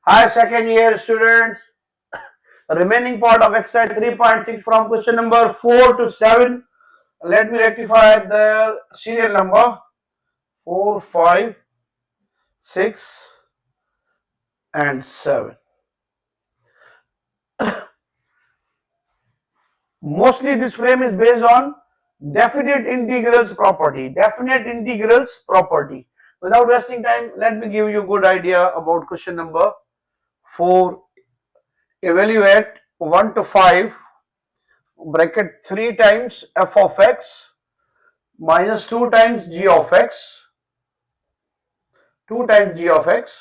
Hi, second year students. Remaining part of exercise 3.6 from question number 4 to 7. Let me rectify the serial number 4, 5, 6 and 7. Mostly this frame is based on definite integrals property. Definite integrals property. Without wasting time, let me give you a good idea about question number 4. Evaluate 1 to 5 bracket 3 times f of x minus 2 times g of x, 2 times g of x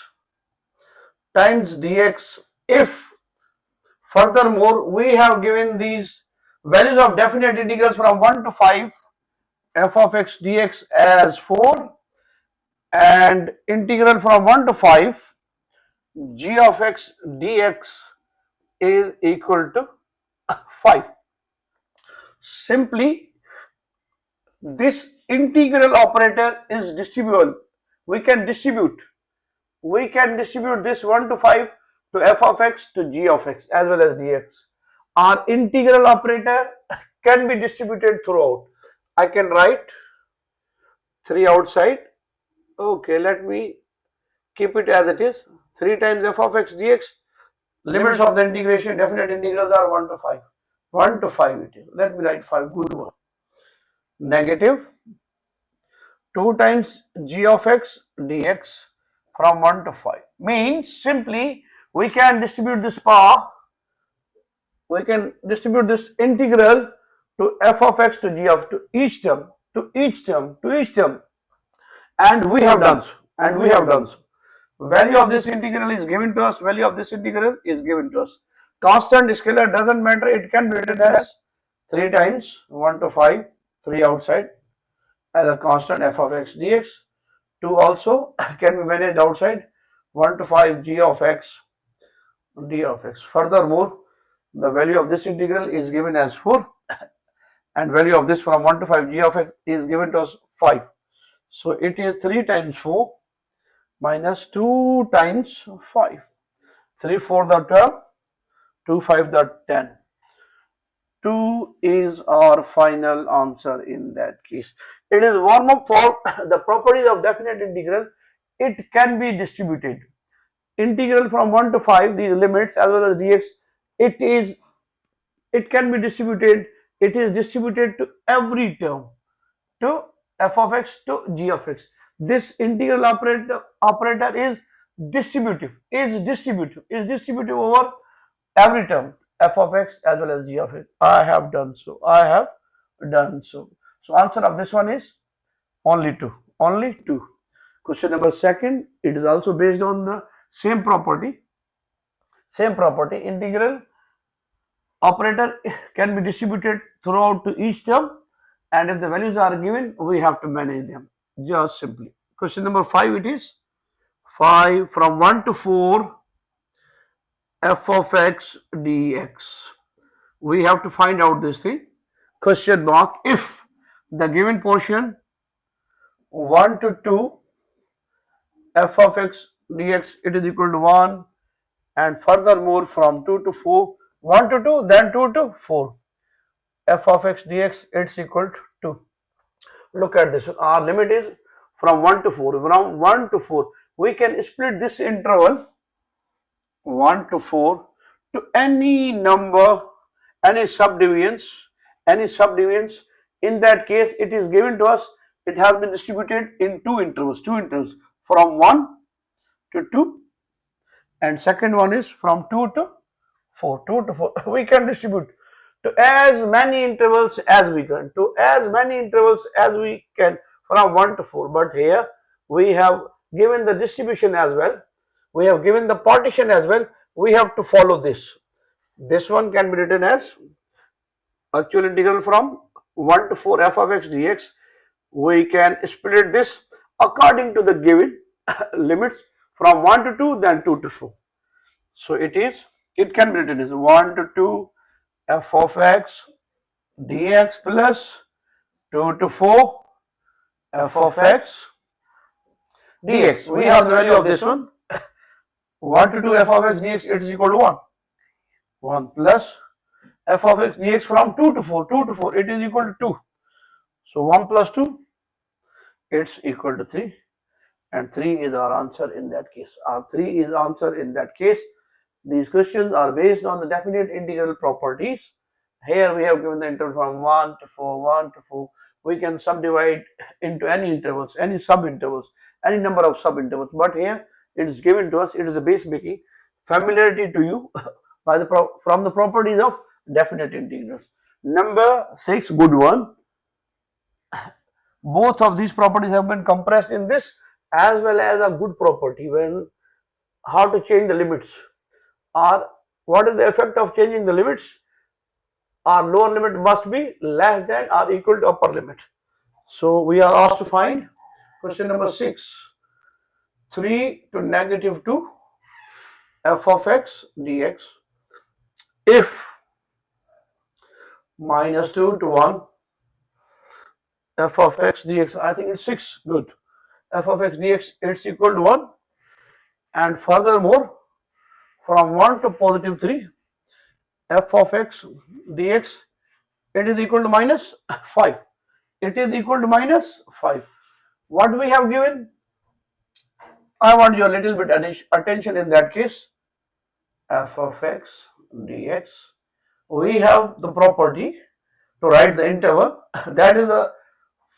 times dx if furthermore we have given these values of definite integrals from 1 to 5 f of x dx as 4 and integral from 1 to 5 g of x dx is equal to 5. Simply this integral operator is distributable. We can distribute this 1 to 5 to f of x to g of x as well as dx. Our integral operator can be distributed throughout. I can write 3 outside. Okay, let me keep it as it is. 3 times f of x dx. Limits of the integration, definite integrals are 1 to 5. 1 to 5 it is. Let me write 5. Good one. Negative 2 times g of x dx from 1 to 5 means simply we can distribute this power, we can distribute this integral to f of x to g of to each term, and we have done so. Value of this integral is given to us, Constant scalar doesn't matter, it can be written as 3 times 1 to 5, 3 outside as a constant f of x dx. 2 also can be managed outside, 1 to 5 g of x d of x. Furthermore, the value of this integral is given as 4 and value of this from 1 to 5 g of x is given to us 5. So it is 3 times 4 minus 2 times 5. 3 4 the 12, 2 5 the 10. 2 is our final answer in that case. It is warm up for the properties of definite integral. It can be distributed. Integral from 1 to 5, these limits as well as dx, it can be distributed. It is distributed to every term, to f of x to g of x. This integral operator is distributive over every term, f of x as well as g of x. I have done so. So answer of this one is only 2. Question number second, it is also based on the same property. Integral operator can be distributed throughout to each term, and if the values are given, we have to manage them just simply. Question number 5, it is 5 from 1 to 4 f of x dx. We have to find out this thing. Question mark, if the given portion 1 to 2 f of x dx it is equal to 1, and furthermore from 2 to 4, 1 to 2 then 2 to 4, f of x dx it's equal to 2. Look at this, our limit is from 1 to 4. From 1 to 4 we can split this interval 1 to 4 to any number, any subdivisions. In that case it is given to us, it has been distributed in two intervals from 1 to 2, and second one is from 2 to 4. We can distribute to as many intervals as we can, from 1 to 4. But here we have given the distribution as well, we have given the partition as well. We have to follow this. This one can be written as actual integral from 1 to 4 f of x dx. We can split this according to the given limits from 1 to 2 then 2 to 4. So it can be written as 1 to 2 f of x dx plus 2 to 4 f of x dx. We have the value of this one 1 to 2 f of x dx, it is equal to 1. 1 plus f of x dx from 2 to 4, 2 to 4, it is equal to 2. So 1 plus 2, it's equal to 3, and 3 is our answer in that case. Our 3 is answer in that case. These questions are based on the definite integral properties. Here we have given the interval from 1 to 4, 1 to 4. We can subdivide into any intervals, any sub-intervals, any number of sub-intervals. But here it is given to us, it is a base making familiarity to you by from the properties of definite integrals. Number 6, good one. Both of these properties have been compressed in this, as well as a good property when how to change the limits, or what is the effect of changing the limits. Our lower limit must be less than or equal to upper limit. So we are asked to find question number 6, 3 to negative 2 f of x dx if minus 2 to 1 f of x dx, I think it's 6, good, f of x dx it's equal to 1, and furthermore from 1 to positive 3 f of x dx, it is equal to minus 5. It is equal to minus 5. What we have given, I want your little bit attention in that case. F of x dx, we have the property to write the interval. That is a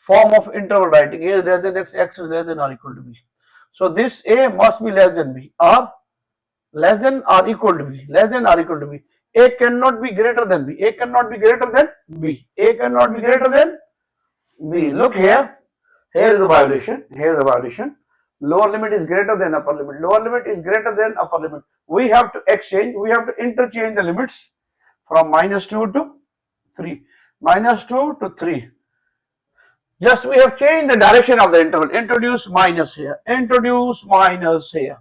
form of interval writing. A is less than x, x is less than or equal to b. So this a must be less than b, or less than or equal to b, less than or equal to b. A cannot be greater than b. A cannot be greater than b. A cannot be greater than b. Look here. Here is a violation. Here is a violation. Lower limit is greater than upper limit. Lower limit is greater than upper limit. We have to exchange. We have to interchange the limits from minus 2 to 3. Minus 2 to 3. Just we have changed the direction of the interval. Introduce minus here. Introduce minus here.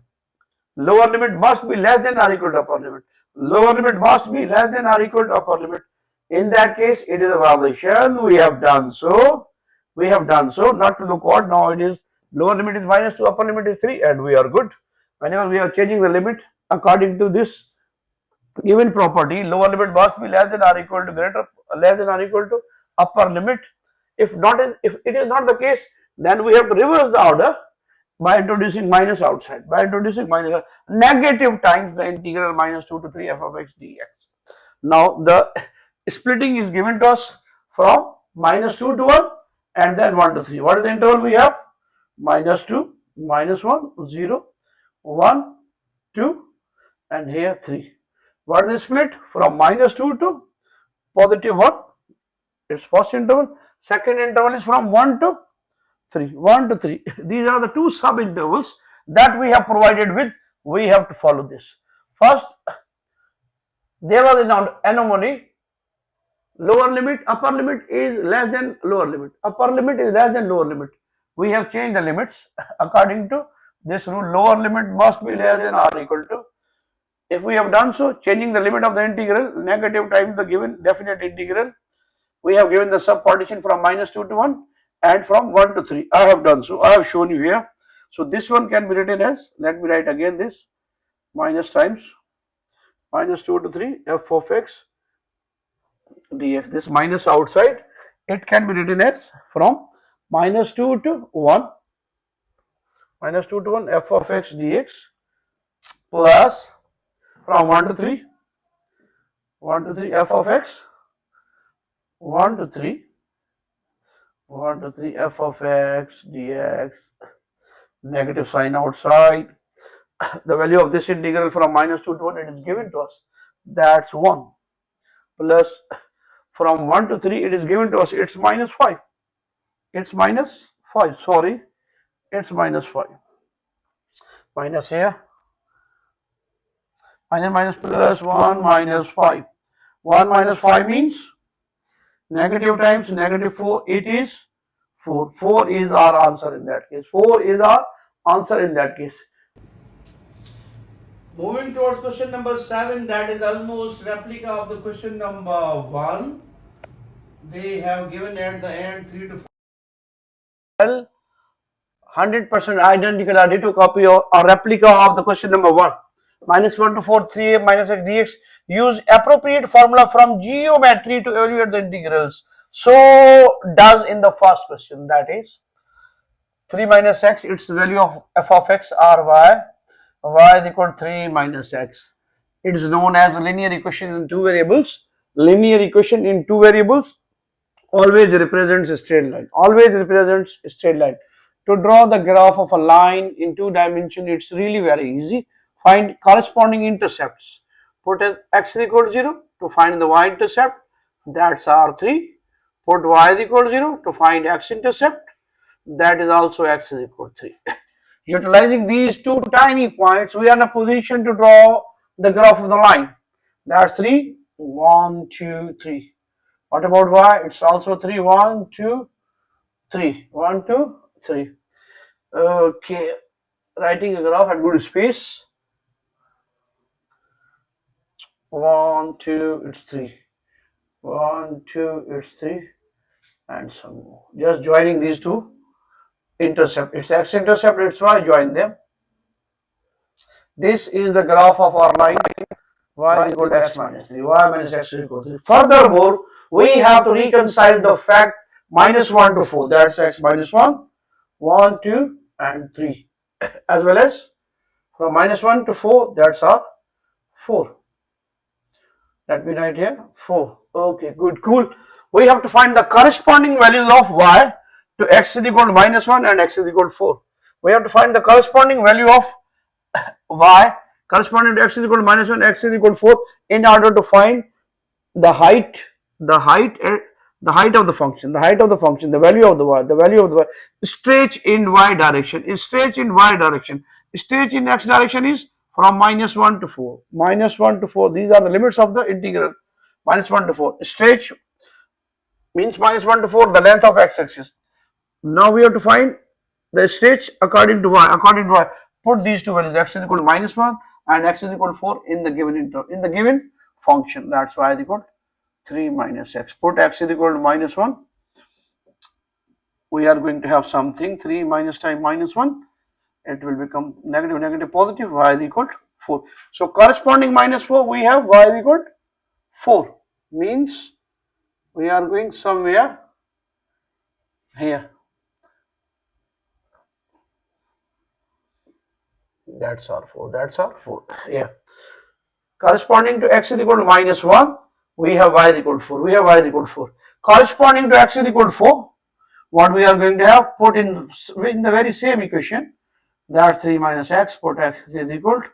Lower limit must be less than or equal to upper limit. Lower limit must be less than or equal to upper limit. In that case, it is a violation. We have done so. We have done so. Not to look what, now it is lower limit is minus 2, upper limit is 3, and we are good. Whenever we are changing the limit according to this given property, lower limit must be less than or equal to less than or equal to upper limit. If it is not the case, then we have to reverse the order by introducing minus outside, by introducing minus negative times the integral minus 2 to 3 f of x dx. Now the splitting is given to us from minus 2 to 1 and then 1 to 3. What is the interval we have? Minus 2, minus 1, 0, 1, 2, and here 3. What is the split? From minus 2 to positive 1, it's first interval. Second interval is from 1 to 3, 1 to 3. These are the two sub intervals that we have provided with. We have to follow this. First, there was an anomaly. Lower limit, upper limit is less than lower limit. Upper limit is less than lower limit. We have changed the limits according to this rule. Lower limit must be less than or equal to. If we have done so, changing the limit of the integral, negative times the given definite integral, we have given the sub partition from minus 2 to 1 and from 1 to 3. I have done so. I have shown you here. So this one can be written as, let me write again this, minus times minus 2 to 3 f of x dx. This minus outside, it can be written as from minus 2 to 1, minus 2 to 1 f of x dx plus from 1 to 3, 1 to 3 f of x, 1 to 3, 1 to 3 f of x dx, negative sign outside. The value of this integral from minus 2 to 1, it is given to us, that's 1, plus from 1 to 3 it is given to us, it's minus 5, it's minus 5, sorry, it's minus 5, minus here, minus plus 1 minus 5, 1 minus 5 means negative times negative 4, it is 4, 4 is our answer in that case, 4 is our answer in that case. Moving towards question number 7, that is almost replica of the question number 1. They have given at the end 3 to 4. Well, 100% identical or ditto copy or replica of the question number 1. minus 1 to 4, 3a minus x dx. Use appropriate formula from geometry to evaluate the integrals. So does in the first question, that is 3 minus x, its value of f of x or y is equal to 3 minus x. It is known as a linear equation in two variables. Linear equation in two variables always represents a straight line. Always represents a straight line. To draw the graph of a line in two dimensions, it's really very easy. Find corresponding intercepts. Put as x is equal to 0 to find the y intercept. That's R3. Put y is equal to 0 to find x intercept. That is also x is equal to 3. Utilizing these two tiny points, we are in a position to draw the graph of the line. That's 3, 1, 2, 3. What about y? It's also 3, 1, 2, 3. 1, 2, 3. Okay, writing a graph at good space. 1, 2, it's 3. 1, 2, it's 3. And some more. Just joining these two intercept. It's x intercept, it's y, join them. This is the graph of our line. Y is equal to x minus 3. Y minus x is equal to 3. Furthermore, we have to reconcile the fact minus 1 to 4. That's x minus 1, 1, 2, and 3. As well as from minus 1 to 4, that's our 4. Let me write here 4. Okay, good, cool. We have to find the corresponding values of y to x is equal to minus 1 and x is equal to 4. We have to find the corresponding value of y corresponding to x is equal to minus 1, x is equal to 4 in order to find the height of the function, the value of the y, stretch in y direction. Stretch in y direction. Stretch in x direction is from minus 1 to 4. Minus 1 to 4. These are the limits of the integral. Minus 1 to 4. Stretch means minus 1 to 4, the length of x axis. Now we have to find the stretch according to y. Put these two values, x is equal to minus 1 and x is equal to 4 in the given function. That's y is equal to 3 minus x. Put x is equal to minus 1. We are going to have something 3 minus times minus 1. It will become negative, positive. Y is equal to 4. So corresponding minus 4, we have y is equal to 4. Means we are going somewhere here. That's our 4. Yeah. Corresponding to x is equal to minus 1, we have y is equal to 4. Corresponding to x is equal to 4, what we are going to have, put in the very same equation. That's 3 minus x, put x is equal to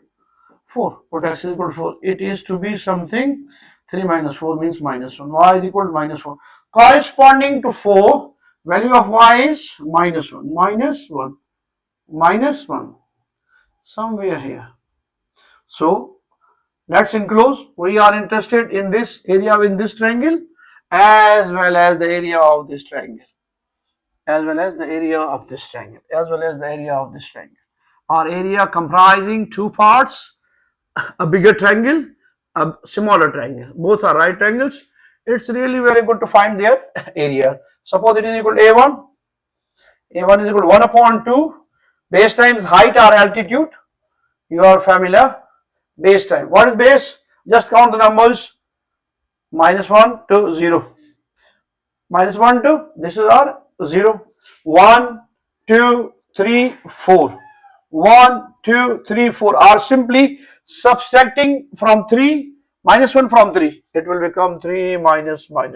4. Put x is equal to 4. It is to be something 3 minus 4 means minus 1. Y is equal to minus 4. Corresponding to 4, value of y is minus 1. Minus 1. Somewhere here. So let's enclose. We are interested in this area in this triangle as well as the area of this triangle. Our area comprising two parts, a bigger triangle, a smaller triangle. Both are right triangles. It's really very good to find their area. Suppose it is equal to A1. A1 is equal to 1 upon 2. Base times height or altitude. You are familiar. Base time. What is base? Just count the numbers. Minus 1 to 0. Minus 1 to, this is our 0. 1, 2, 3, 4. 1, 2, 3, 4 are simply subtracting from 3, minus 1 from 3. It will become 3 minus 1.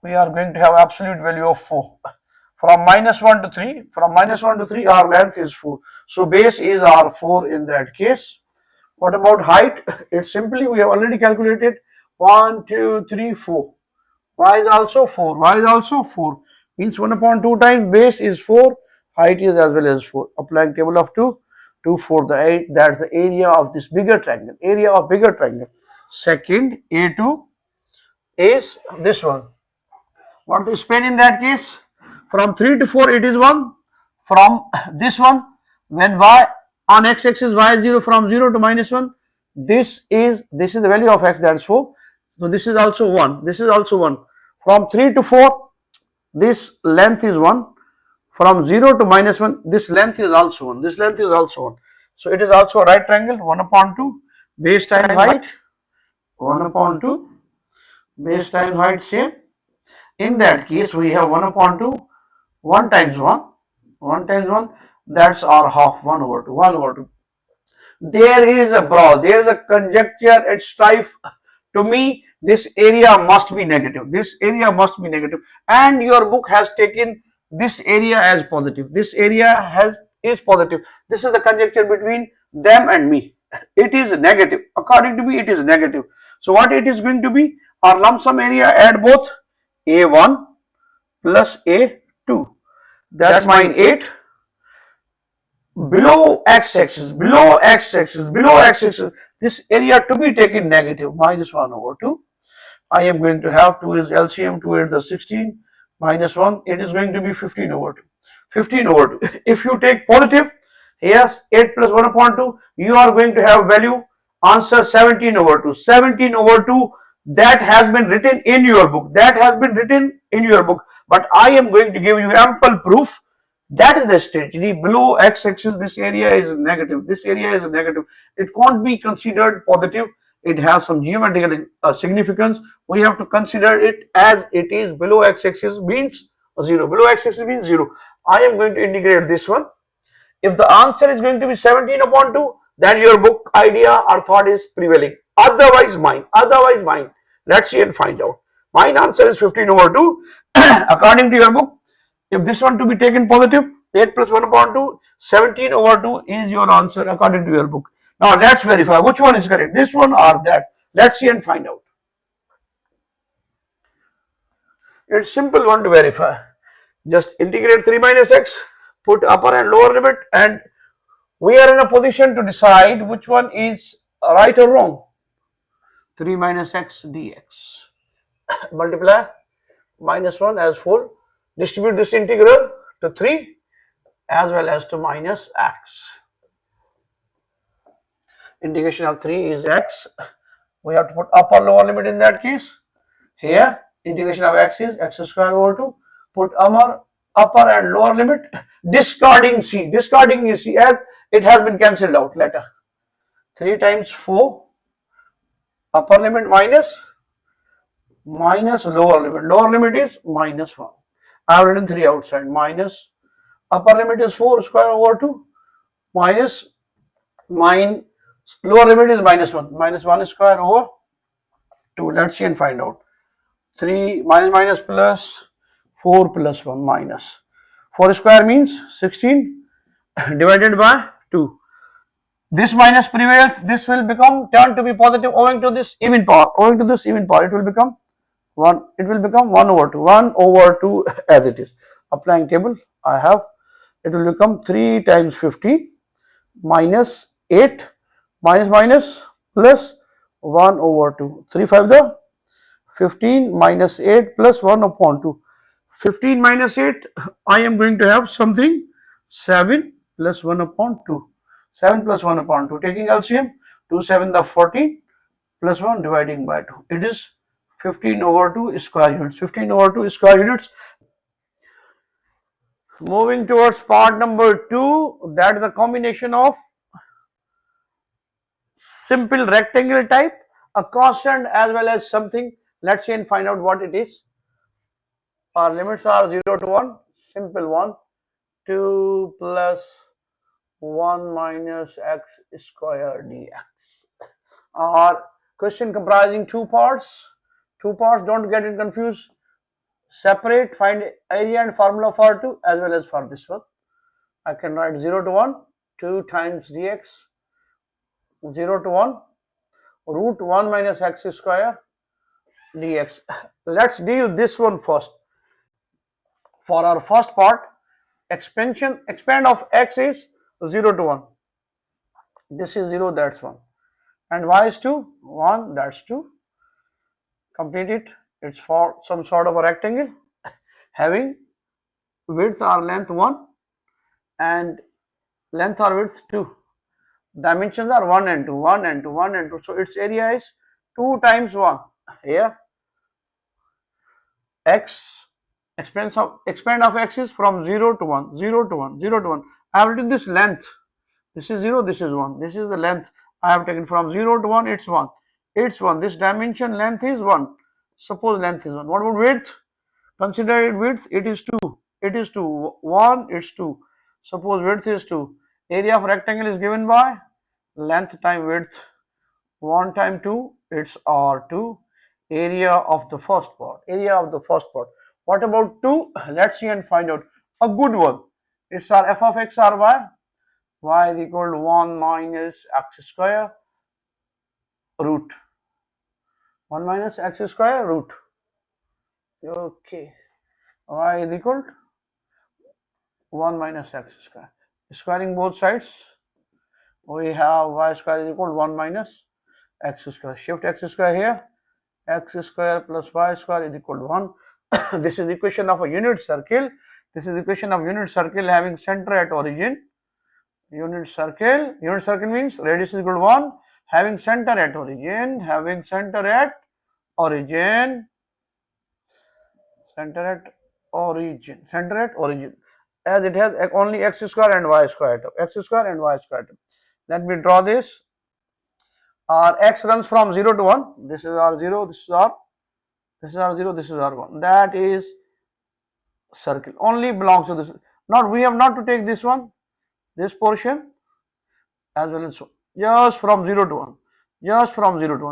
We are going to have absolute value of 4. From minus 1 to 3, our length is 4. So base is our 4 in that case. What about height? It's simply, we have already calculated 1, 2, 3, 4. Y is also 4. Means 1 upon 2 times base is 4. Height is as well as 4. Applying table of 2, 2, 4, the 8. That's the area of this bigger triangle. Second, A2 is this one. What is the span in that case? From 3 to 4 it is 1. From this one, when y on x-axis y is 0, from 0 to minus 1, this is the value of x, that's 4. So this is also 1. From 3 to 4, this length is 1. From 0 to minus 1, this length is also 1. So it is also a right triangle. 1 upon 2 base times height, 1 upon 2 base times height same. In that case we have 1 upon 2, 1 times 1, 1 times 1, that's our half, 1 over 2, 1 over 2. There is a brawl, there is a conjecture at strife. To me, this area must be negative. This area must be negative, and your book has taken this area as positive. This area is positive. This is the conjecture between them and me. It is negative. According to me, it is negative. So what it is going to be? Our lump sum area at both A1 plus A2. That's mine 8. Below x-axis, below x-axis, below x-axis, this area to be taken negative, minus 1 over 2. I am going to have 2 is LCM, 2 is the 16, minus 1, it is going to be 15 over 2. 15 over 2. If you take positive, yes, 8 plus 1 upon 2, you are going to have value, answer 17 over 2. 17 over 2, that has been written in your book. That has been written in your book. But I am going to give you ample proof. That is the strategy. Below x-axis, this area is negative. This area is negative. It can't be considered positive. It has some geometrical significance. We have to consider it as it is. Below x-axis means 0. Below x-axis means 0. I am going to integrate this one. If the answer is going to be 17 upon 2, then your book idea or thought is prevailing. Otherwise mine. Otherwise mine. Let's see and find out. Mine answer is 15 over 2. According to your book, if this one to be taken positive, 8 plus 1 upon 2, 17 over 2 is your answer according to your book. Now let's verify which one is correct, this one or that. Let's see and find out. It's simple one to verify. Just integrate 3 minus x, put upper and lower limit, and we are in a position to decide which one is right or wrong. 3 minus x dx. Multiply minus 1 as 4. Distribute this integral to 3 as well as to minus x. Integration of 3 is x. We have to put upper lower limit in that case. Here integration of x is x square over 2. Put upper and lower limit. Discarding c. Discarding is c as it has been cancelled out later. 3 times 4. Upper limit minus lower limit. Lower limit is minus 1. I have written 3 outside. Minus upper limit is 4 square over 2 minus lower limit is minus 1. Minus 1 square over 2. Let's see and find out. 3 minus plus 4 plus 1 minus 4 square means 16 divided by 2. This minus prevails. This will become turned to be positive owing to this even power. Owing to this even power, it will become 1. It will become 1 over 2. 1 over 2 as it is. Applying table, I have. It will become 3 times 50 minus 8 minus plus 1 over 2. 3 5 the 15 minus 8 plus 1 upon 2. 15 minus 8, I am going to have something 7 plus 1 upon 2. 7 plus 1 upon 2. Taking LCM, 2 7 the 14 plus 1 dividing by 2. It is 15 over 2 square units. 15 over 2 square units. Moving towards part number 2, that is a combination of simple rectangle type, a constant as well as something. Let's see and find out what it is. Our limits are 0 to 1, simple one, 2 plus 1 minus x square dx. Our question comprising two parts. Don't get it confused. Separate, find area and formula for 2 as well as for this one. I can write 0 to 1, 2 times dx, 0 to 1, root 1 minus x square dx. Let's deal this one first. For our first part, expand of x is 0 to 1. This is 0, that's 1. And y is 2, 1, that's 2. Complete it. It's for some sort of a rectangle having width or length 1 and length or width 2. Dimensions are 1 and 2, 1 and 2, 1 and 2. So its area is 2 times 1. Here expand of x is from 0 to 1, 0 to 1, 0 to 1. I have written this length. This is 0, this is 1. This is the length I have taken from 0 to 1, it's 1. It's 1. This dimension length is 1. Suppose length is 1. What about width? Consider it width, it is 2. It is 2. 1, it's 2. Suppose width is 2. Area of rectangle is given by length time width. 1 time 2, it's R2. Area of the first part. Area of the first part. What about 2? Let's see and find out. A good one. It's our f of x or y. Y is equal to 1 minus x square root. 1 minus x square root. Okay. Y is equal to 1 minus x square. Squaring both sides, we have y square is equal to 1 minus x square. Shift x square here. X square plus y square is equal to 1. This is the equation of a unit circle. This is the equation of unit circle having center at origin. Unit circle means radius is equal to 1, having center at origin, as it has only x square and y square term. Let me draw this. Our x runs from 0 to 1. This is our 0, this is our 0, this is our 1. That is circle. Only belongs to this. Not, we have not to take this one, this portion as well as so. Just from 0 to 1. Just from 0 to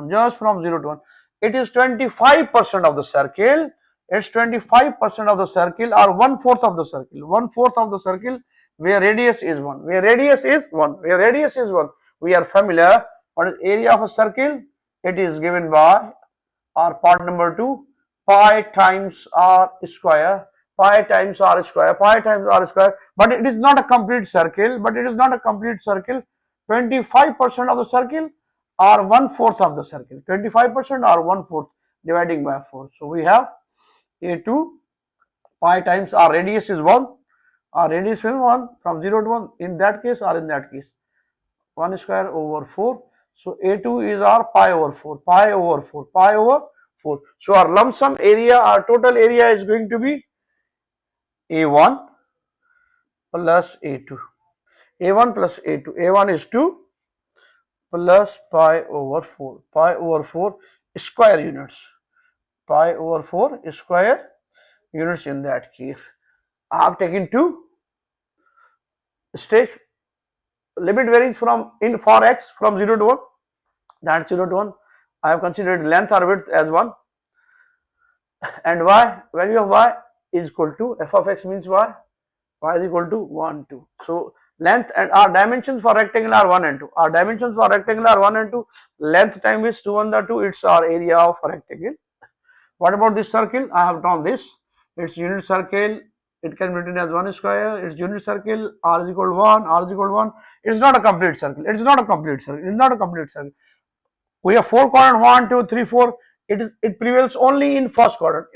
1. It is 25% of the circle. It's 25% of the circle or 1/4 of the circle. 1/4 of the circle where radius is 1. Where radius is 1. We are familiar. What is area of a circle? It is given by our part number 2, pi times r square. Pi times r square. But it is not a complete circle. 25% of the circle or 1/4 of the circle. 25% or 1/4 dividing by 4. So we have A2 pi times our radius is 1. Our radius is 1 from 0 to 1. In that case or in that case, 1 square over 4. So A2 is our pi over 4. So our lump sum area, our total area is going to be A1 plus A2. A1 plus A2. A1 is 2 plus pi over 4. Pi over 4 square units. Pi over 4 square units in that case. I have taken 2 stage. Limit varies from in for x from 0 to 1. That's 0 to 1. I have considered length or width as 1. And y, value of y is equal to f of x means y. Y is equal to 1, 2. So length and our dimensions for rectangle are 1 and 2. Length time is 2 on the 2. It's our area of rectangle. What about this circle? I have drawn this. It's unit circle. It can be written as 1 square. It's unit circle. R is equal to 1. It's not a complete circle. We have 4 quadrant 1, 2, 3, 4. It prevails only in first quadrant.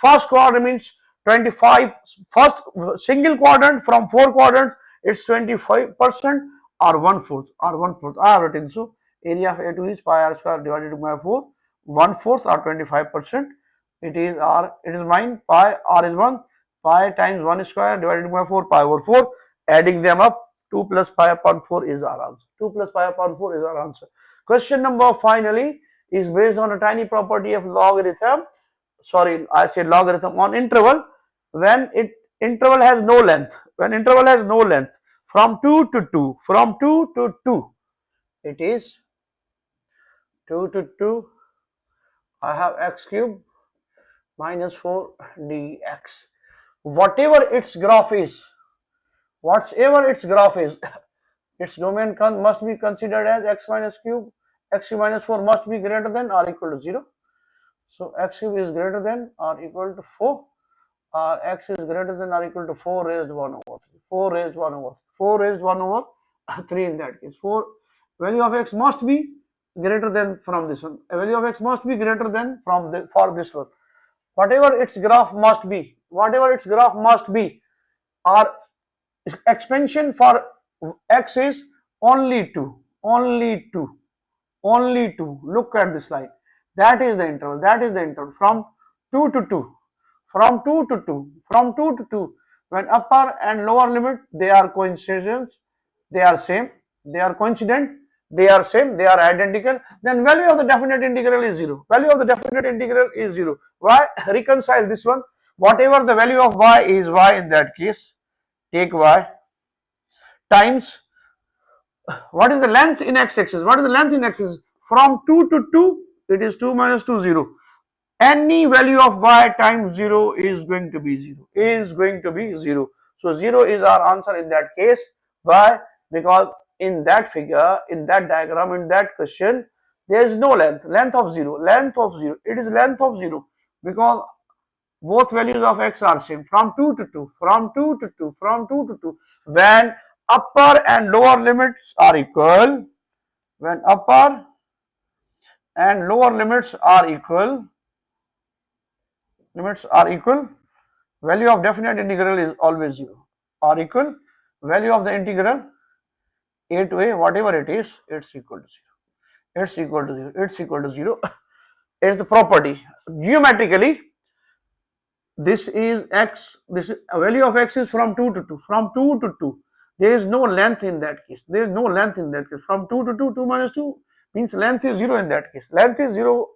First quadrant means 25. First single quadrant from 4 quadrants, it's 25% or 1/4. I have written so. Area of A2 is pi r square divided by 4. 1/4 or 25%. It is mine. Pi r is 1. Pi times 1 square divided by 4, pi over 4. Adding them up, 2 plus pi upon 4 is our answer. Question number finally is based on a tiny property of logarithm. Sorry, I said logarithm on interval. When interval has no length. From 2 to 2. It is 2 to 2. I have x cube minus 4 dx. Whatever its graph is, its domain must be considered as x minus cube. X cube minus 4 must be greater than or equal to 0. So x cube is greater than or equal to 4. X is greater than or equal to 4 raised 1 over 3. 4 raised 1 over 3 in that case. 4 value of x must be greater than from this one. A value of x must be greater than for this one. Whatever its graph must be, our expansion for x is only 2. Look at this line. That is the interval. From 2 to 2. When upper and lower limit, they are coincident. they are same, they are coincident, they are same, they are identical, then value of the definite integral is 0. Value of the definite integral is 0. Why? Reconcile this one. Whatever the value of y is y in that case, take y times what is the length in x-axis? What is the length in x-axis? From 2 to 2, it is 2 minus 2, 0. Any value of y times 0 is going to be 0, is going to be 0. So 0 is our answer in that case. Why? Because in that figure, in that diagram, in that question, there is no length of 0, it is length of 0, because both values of x are same, from 2 to 2, from 2 to 2, from 2 to 2. When upper and lower limits are equal, when upper and lower limits are equal, value of definite integral is always 0, or equal, value of the integral a to a, whatever it is, it's equal to 0, it's equal to 0, it's equal to 0. Is the property. Geometrically, this is x, this is, value of x is from 2 to 2, from 2 to 2. There is no length in that case, there is no length in that case. From 2 to 2, 2 minus 2 means length is 0 in that case, length is 0,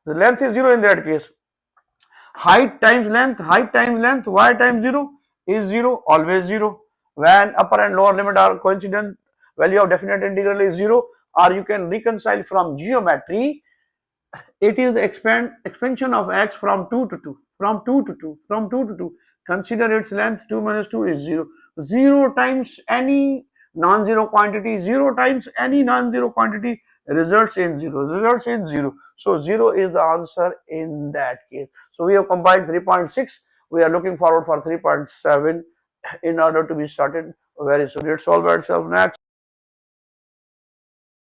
the length is 0 in that case. Height times length, y times 0 is 0, always 0. When upper and lower limit are coincident, value of definite integral is 0, or you can reconcile from geometry. It is the expansion of x from 2 to 2, from 2 to 2, from 2 to 2. Consider its length, 2 minus 2 is 0. 0 times any non-zero quantity, 0 times any non-zero quantity results in 0, results in 0. So 0 is the answer in that case. So we have combined 3.6. We are looking forward for 3.7 in order to be started very soon. Let's solve ourselves next.